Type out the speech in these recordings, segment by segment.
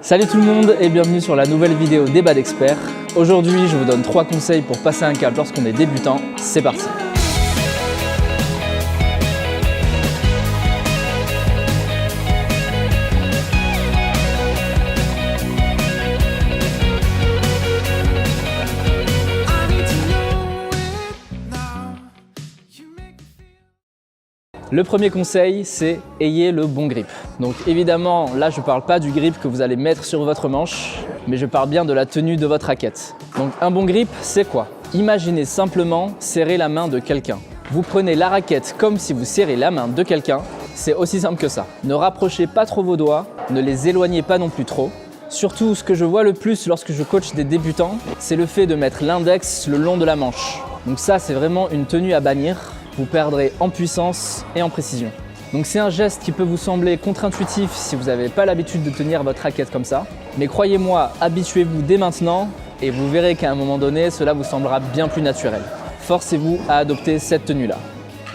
Salut tout le monde et bienvenue sur la nouvelle vidéo Débat d'experts. Aujourd'hui, je vous donne 3 conseils pour passer un cap lorsqu'on est débutant. C'est parti! Le premier conseil, c'est ayez le bon grip. Donc évidemment, là je ne parle pas du grip que vous allez mettre sur votre manche, mais je parle bien de la tenue de votre raquette. Donc un bon grip, c'est quoi? Imaginez simplement serrer la main de quelqu'un. Vous prenez la raquette comme si vous serrez la main de quelqu'un, c'est aussi simple que ça. Ne rapprochez pas trop vos doigts, ne les éloignez pas non plus trop. Surtout, ce que je vois le plus lorsque je coach des débutants, c'est le fait de mettre l'index le long de la manche. Donc ça, c'est vraiment une tenue à bannir. Vous perdrez en puissance et en précision. Donc c'est un geste qui peut vous sembler contre-intuitif si vous n'avez pas l'habitude de tenir votre raquette comme ça. Mais croyez-moi, habituez-vous dès maintenant et vous verrez qu'à un moment donné, cela vous semblera bien plus naturel. Forcez-vous à adopter cette tenue-là.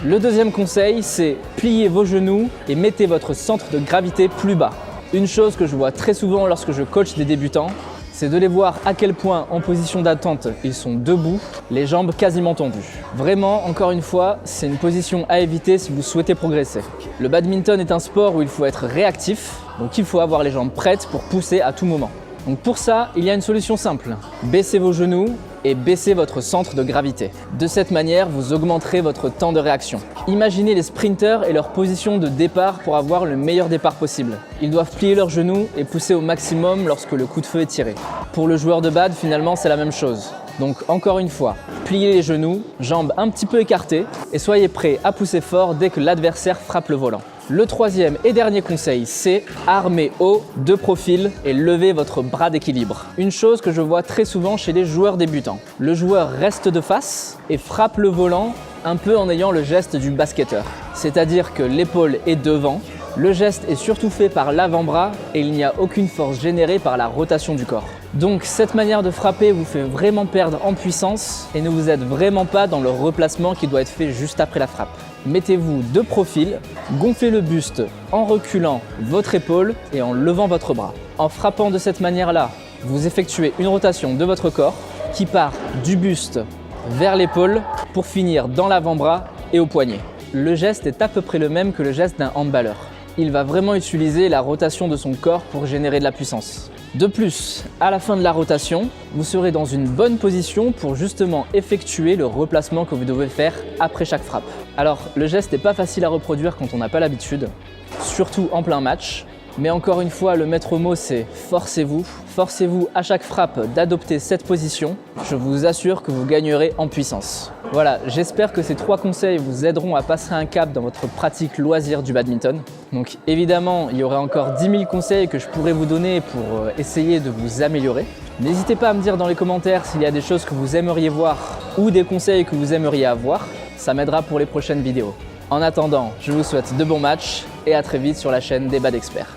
Le deuxième conseil, c'est plier vos genoux et mettez votre centre de gravité plus bas. Une chose que je vois très souvent lorsque je coach des débutants, c'est de les voir à quel point en position d'attente ils sont debout, les jambes quasiment tendues. Vraiment, encore une fois, c'est une position à éviter si vous souhaitez progresser. Le badminton est un sport où il faut être réactif, donc il faut avoir les jambes prêtes pour pousser à tout moment. Donc pour ça, il y a une solution simple. Baissez vos genoux et baissez votre centre de gravité. De cette manière, vous augmenterez votre temps de réaction. Imaginez les sprinters et leur position de départ pour avoir le meilleur départ possible. Ils doivent plier leurs genoux et pousser au maximum lorsque le coup de feu est tiré. Pour le joueur de bad, finalement, c'est la même chose. Donc encore une fois, pliez les genoux, jambes un petit peu écartées et soyez prêts à pousser fort dès que l'adversaire frappe le volant. Le troisième et dernier conseil, c'est armer haut, de profil et lever votre bras d'équilibre. Une chose que je vois très souvent chez les joueurs débutants. Le joueur reste de face et frappe le volant un peu en ayant le geste du basketteur. C'est-à-dire que l'épaule est devant, le geste est surtout fait par l'avant-bras et il n'y a aucune force générée par la rotation du corps. Donc cette manière de frapper vous fait vraiment perdre en puissance et ne vous aide vraiment pas dans le replacement qui doit être fait juste après la frappe. Mettez-vous de profil, gonflez le buste en reculant votre épaule et en levant votre bras. En frappant de cette manière-là, vous effectuez une rotation de votre corps qui part du buste vers l'épaule pour finir dans l'avant-bras et au poignet. Le geste est à peu près le même que le geste d'un handballeur. Il va vraiment utiliser la rotation de son corps pour générer de la puissance. De plus, à la fin de la rotation, vous serez dans une bonne position pour justement effectuer le replacement que vous devez faire après chaque frappe. Alors, le geste n'est pas facile à reproduire quand on n'a pas l'habitude, surtout en plein match. Mais encore une fois, le maître mot, c'est forcez-vous. Forcez-vous à chaque frappe d'adopter cette position. Je vous assure que vous gagnerez en puissance. Voilà, j'espère que ces 3 conseils vous aideront à passer un cap dans votre pratique loisir du badminton. Donc évidemment, il y aurait encore 10 000 conseils que je pourrais vous donner pour essayer de vous améliorer. N'hésitez pas à me dire dans les commentaires s'il y a des choses que vous aimeriez voir ou des conseils que vous aimeriez avoir. Ça m'aidera pour les prochaines vidéos. En attendant, je vous souhaite de bons matchs et à très vite sur la chaîne Débat d'experts.